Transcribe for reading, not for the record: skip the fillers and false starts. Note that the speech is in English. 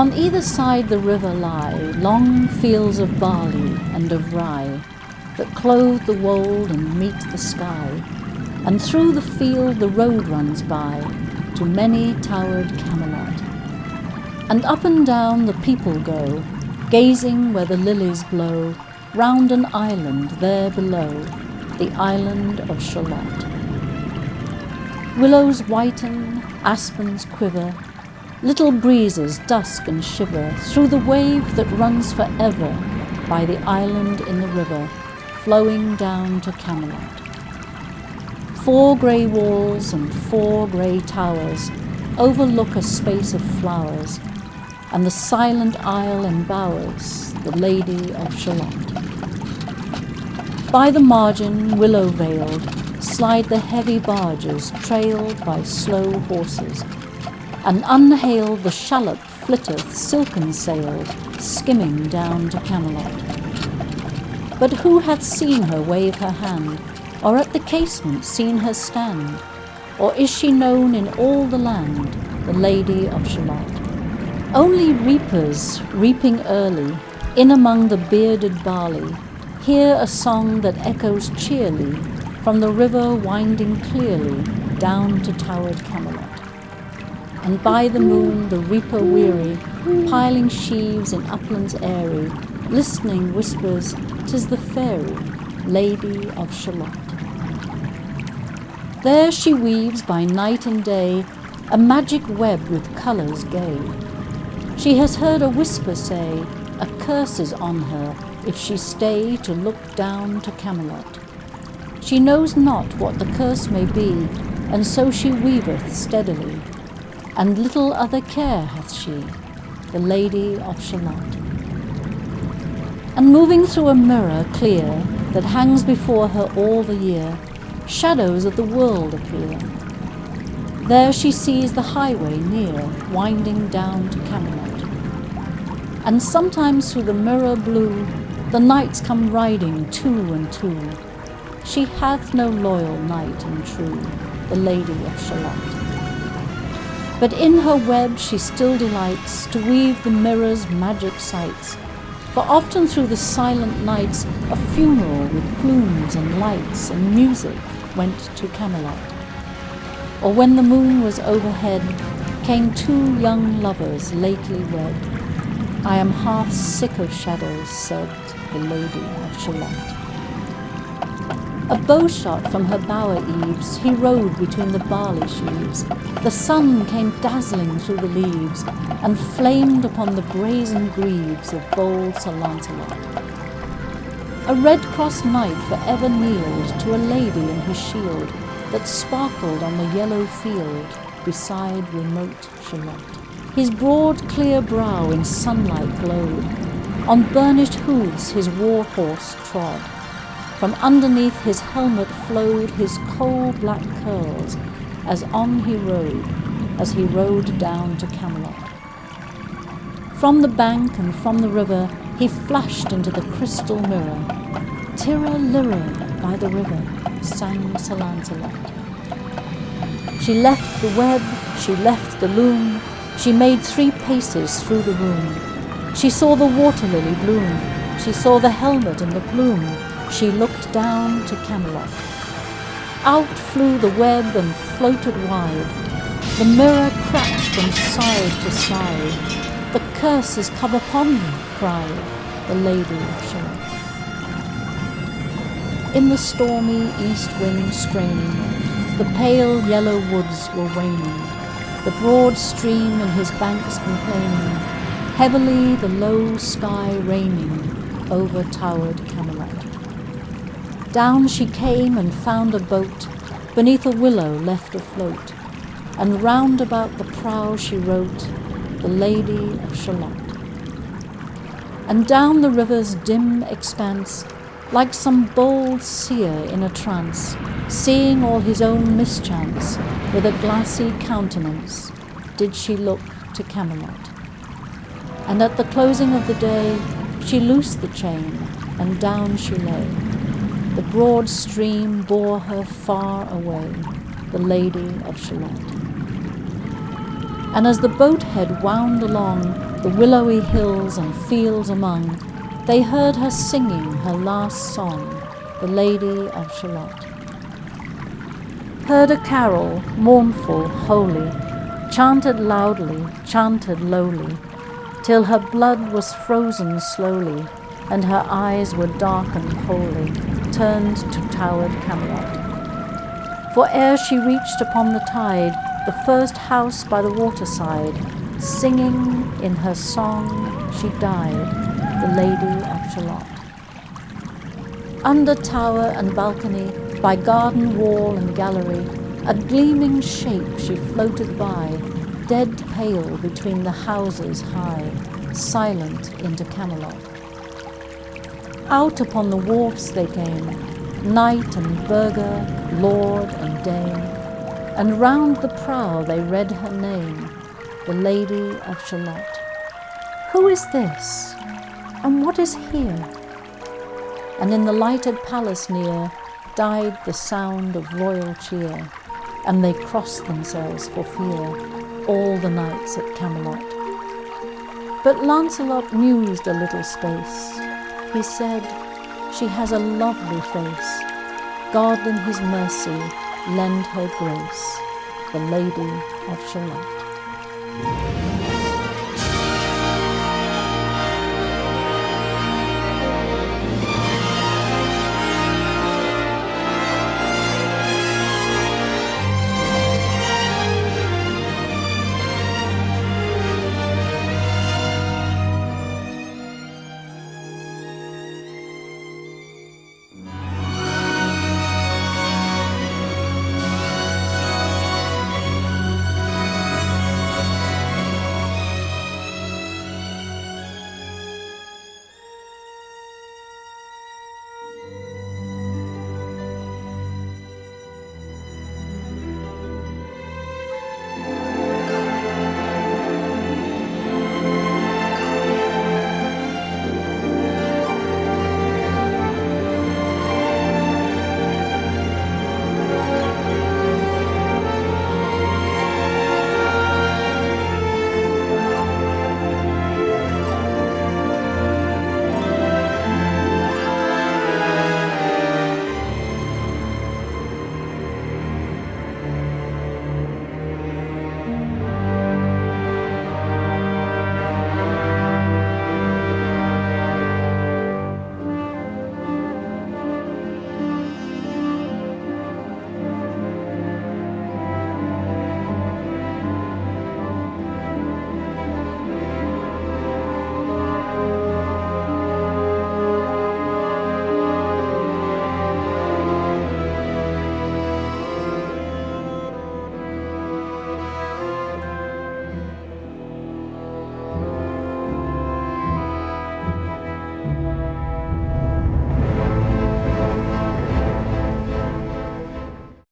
On either side the river lie long fields of barley and of rye that clothe the wold and meet the sky, and through the field the road runs by to many-towered Camelot. And up and down the people go, gazing where the lilies blow, round an island there below, the island of Shalott. Willows whiten, aspens quiver, little breezes dusk and shiver through the wave that runs forever by the island in the river, flowing down to Camelot. 4 grey walls and 4 grey towers overlook a space of flowers, and the silent isle embowers the Lady of Shalott. By the margin, willow-veiled, slide the heavy barges trailed by slow horses, and unhailed the Shalott flitteth silken-sailed, skimming down to Camelot. But who hath seen her wave her hand, or at the casement seen her stand? Or is she known in all the land, the Lady of Shalott? Only reapers, reaping early, in among the bearded barley, hear a song that echoes cheerly from the river winding clearly down to towered Camelot. And by the moon the reaper weary, piling sheaves in uplands airy, listening whispers, "'Tis the fairy, Lady of Shalott." There she weaves by night and day a magic web with colours gay. She has heard a whisper say, a curse is on her if she stay to look down to Camelot. She knows not what the curse may be, and so she weaveth steadily, and little other care hath she, the Lady of Shalott. And moving through a mirror clear that hangs before her all the year, shadows of the world appear. There she sees the highway near, winding down to Camelot. And sometimes through the mirror blue the knights come riding 2 and 2. She hath no loyal knight and true, the Lady of Shalott. But in her web she still delights to weave the mirror's magic sights, for often through the silent nights a funeral with plumes and lights and music went to Camelot. Or when the moon was overhead, came 2 young lovers lately wed. I am half sick of shadows, said the Lady of Shalott. A bowshot from her bower eaves he rode between the barley sheaves. The sun came dazzling through the leaves, and flamed upon the brazen greaves of bold Sir Lancelot. A red-crossed knight for ever kneeled to a lady in his shield, that sparkled on the yellow field beside remote Shalott. His broad clear brow in sunlight glowed, on burnished hooves his war horse trod. From underneath his helmet flowed his coal-black curls, as on he rode down to Camelot. From the bank and from the river he flashed into the crystal mirror. "Tirra lirra by the river," sang Sir Lancelot. She left the web, she left the loom, she made 3 paces through the room. She saw the water lily bloom, she saw the helmet and the plume. She looked down to Camelot. Out flew the web and floated wide. The mirror cracked from side to side. "The curse has come upon me," cried the Lady of Shalott. In the stormy east wind straining, the pale yellow woods were waning, the broad stream in his banks complaining, heavily the low sky raining over towered Camelot. Down she came and found a boat beneath a willow left afloat, and round about the prow she wrote, the Lady of Shalott. And down the river's dim expanse, like some bold seer in a trance, seeing all his own mischance, with a glassy countenance, did she look to Camelot. And at the closing of the day, she loosed the chain, and down she lay. The broad stream bore her far away, the Lady of Shalott. And as the boat-head wound along the willowy hills and fields among, they heard her singing her last song, the Lady of Shalott. Heard a carol, mournful, holy, chanted loudly, chanted lowly, till her blood was frozen slowly, and her eyes were darkened wholly, turned to towered Camelot. For ere she reached upon the tide the first house by the waterside, singing in her song she died, the Lady of Shalott. Under tower and balcony, by garden wall and gallery, a gleaming shape she floated by, dead pale between the houses high, silent into Camelot. Out upon the wharfs they came, knight and burgher, lord and dame, and round the prow they read her name, the Lady of Shalott. Who is this? And what is here? And in the lighted palace near died the sound of royal cheer, and they crossed themselves for fear, all the knights at Camelot. But Lancelot mused a little space. He said, "She has a lovely face. God in his mercy lend her grace, the Lady of Shalott."